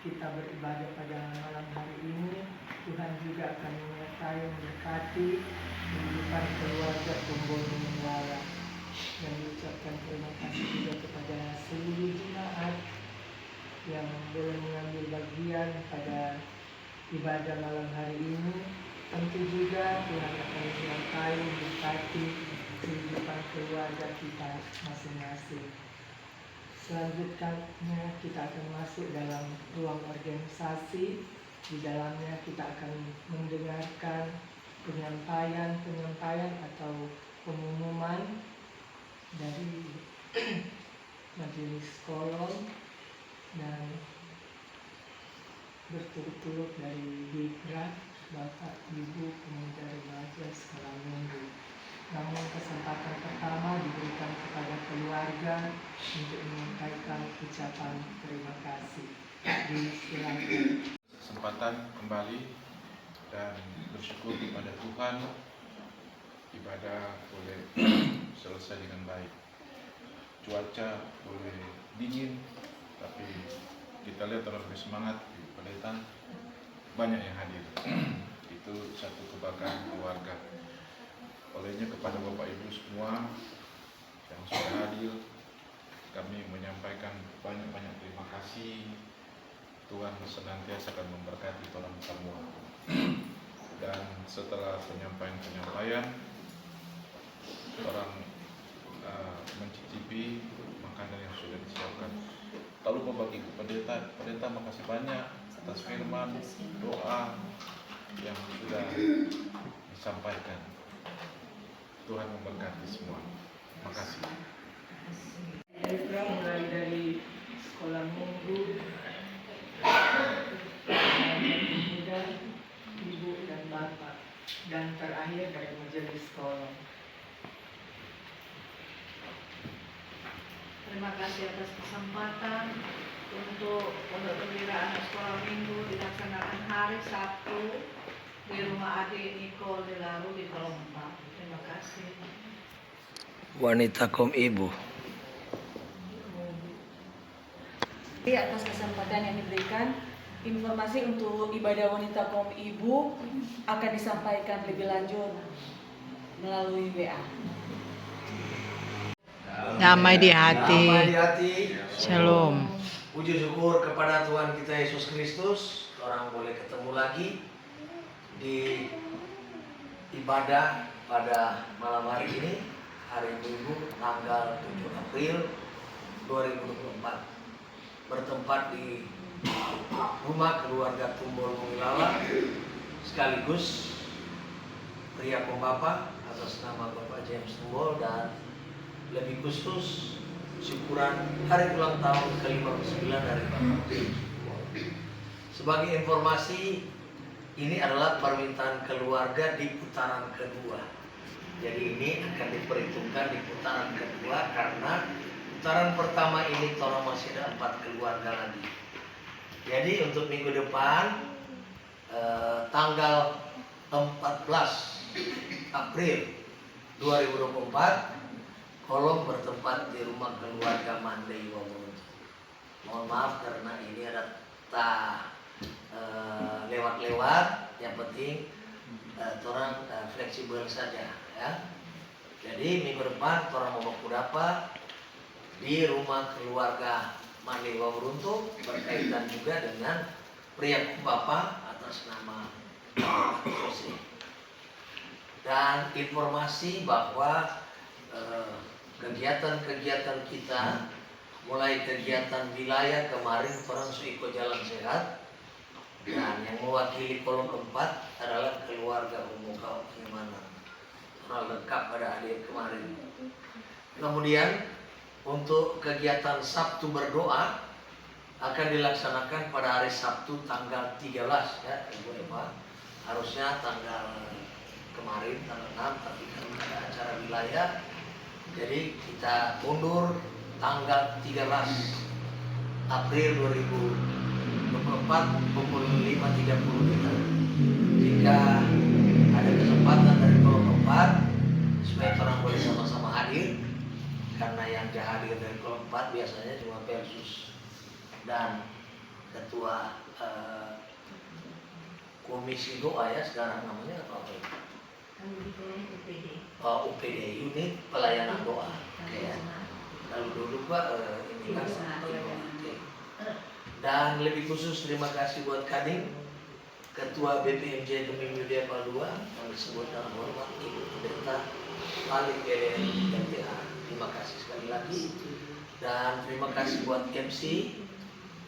kita beribadah pada malam hari ini. Tuhan juga akan menyertai, memberkati kehidupan keluarga Kumboni Menara. Dan diucapkan terima kasih juga kepada seluruh jemaat yang boleh mengambil bagian pada ibadah malam hari ini. Tentu juga Tuhan akan menyertai memberkati kehidupan keluarga kita masing-masing. Selanjutnya kita akan masuk dalam ruang organisasi. Di dalamnya kita akan mendengarkan penyampaian atau pengumuman dari majelis kolom dan berturut-turut dari Dikra, Bapak Ibu Pemuda Remaja Skala Minggu. Namun kesempatan pertama diberikan kepada keluarga untuk menyampaikan ucapan terima kasih. Disilakan. Kesempatan kembali dan bersyukur kepada Tuhan, ibadah boleh selesai dengan baik. Cuaca boleh dingin, tapi kita lihat orang bersemangat di pendeta, banyak yang hadir. Itu satu kebanggaan keluarga. Olehnya kepada Bapak Ibu semua yang sudah hadir, kami menyampaikan banyak-banyak terima kasih. Tuhan senantiasa akan memberkati orang semua. Dan setelah penyampaian, orang mencicipi makanan yang sudah disiapkan. Tak lupa bagi pendeta makasih banyak atas firman, doa yang sudah disampaikan. Tuhan memberkati semua. Makasih. Dikra mulai dari sekolah minggu, pemuda, ibu dan bapak, dan terakhir dari majelis kolom. Terima kasih atas kesempatan untuk Pondok Kewiraan Sekolah Minggu dilaksanakan hari Sabtu di rumah adik Nicole di Laru di Kolom 4. Terima kasih. Wanita kaum ibu. Atas kesempatan yang diberikan, informasi untuk ibadah wanita kaum ibu akan disampaikan lebih lanjut melalui WA. Damai di hati. Damai di hati. Shalom. Puji syukur kepada Tuhan kita Yesus Kristus, orang boleh ketemu lagi di ibadah pada malam hari ini, hari Minggu tanggal 7 April 2024. Bertempat di rumah keluarga Tumbol Mungilala, sekaligus pria pembapa atas nama Bapak James Tumbol, dan lebih khusus syukuran hari ulang tahun ke-59 dari Bapak James Tumbol. Sebagai informasi, ini adalah permintaan keluarga di putaran kedua. Jadi ini akan diperhitungkan di putaran kedua karena putaran pertama ini orang masih ada 4 keluarga lagi. Jadi untuk minggu depan tanggal 14 April 2024 kolom bertempat di rumah keluarga Mandai Waworuntu. Mohon maaf karena ini ada lewat-lewat, yang penting orang fleksibel saja ya. Jadi minggu depan orang mau kudapa di rumah keluarga Mandai Waworuntu berkaitan juga dengan pria bapak atas nama Jose. Dan informasi bahwa kegiatan-kegiatan kita, mulai kegiatan wilayah kemarin orang Suiko Jalan Sehat, dan yang mewakili kolom 4 adalah keluarga Umuka Gimana, orang lengkap pada hadir kemarin. Kemudian untuk kegiatan Sabtu berdoa akan dilaksanakan pada hari Sabtu tanggal 13 ya, Ibu Eva. Harusnya tanggal kemarin tanggal 6, tapi karena ada acara wilayah jadi kita mundur tanggal 13 April 2024 pukul 5.30 kita. Jika ada kesempatan dari kolom 4 supaya orang boleh sama-sama hadir, karena yang hadir dari kolom 4 biasanya cuma Persus dan ketua komisi doa ya, sekarang namanya apa itu? UPD, unit pelayanan doa. Ya. Lalu dulu Pak ini kan. Dan lebih khusus terima kasih buat Kadin Ketua BPMJ Kemimpinan Depal 2 yang disebut dalam hormat Ibu Pendeta Malik MTA. Terima kasih sekali lagi, dan terima kasih buat MC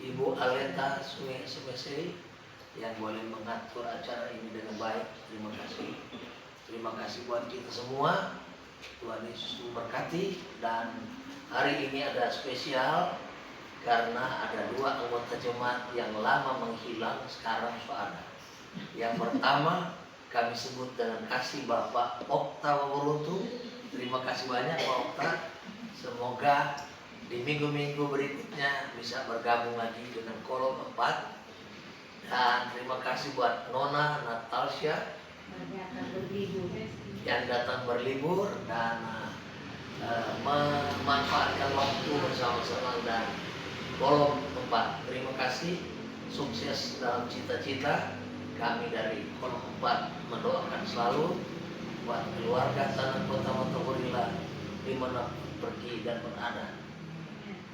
Ibu Aleta Sumesei yang boleh mengatur acara ini dengan baik. Terima kasih. Terima kasih buat kita semua. Tuhan Yesus memberkati. Dan hari ini ada spesial karena ada 2 anggota jemaat yang lama menghilang, sekarang sudah ada. Yang pertama kami sebut dengan kasih Bapak Okta Waworuntu. Terima kasih banyak Pak Okta. Semoga di minggu-minggu berikutnya bisa bergabung lagi dengan kolom 4. Dan terima kasih buat Nona Natasha yang datang berlibur dan memanfaatkan waktu bersama-sama dan kolom 4. Terima kasih, sukses dalam cita-cita. Kami dari kolom 4 mendoakan selalu buat keluarga Tanah Kota Motogorilla dimanapun pergi dan berada.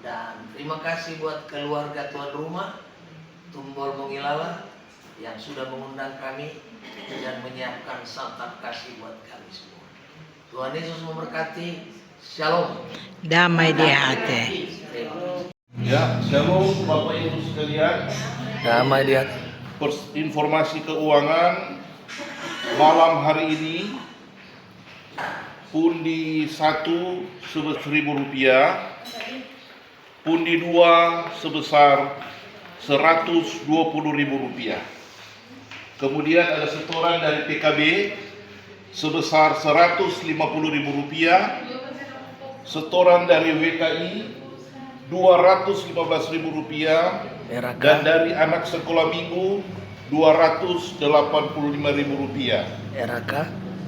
Dan terima kasih buat keluarga tuan rumah Tumbol Mongilala yang sudah mengundang kami dan menyiapkan santap kasih buat kami semua. Tuhan Yesus memberkati. Shalom. Damai di hati. Ya, shalom Bapak Ibu sekalian. Damai di hati. Informasi keuangan malam hari ini, pundi 1 sebesar Rp1.000, pundi 2 sebesar Rp120.000. Kemudian ada setoran dari PKB sebesar Rp150.000, setoran dari WKI Rp215.000, dan dari anak sekolah minggu Rp285.000. RK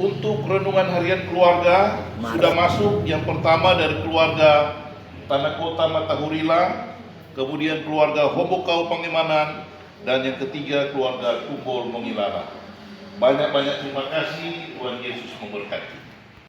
Untuk renungan harian keluarga sudah masuk. Yang pertama dari keluarga Tanah Kota Matahurila, kemudian keluarga Hombokau Pangemanan, dan yang ketiga keluarga Tumbol Mongilala. Banyak-banyak terima kasih. Tuhan Yesus memberkati.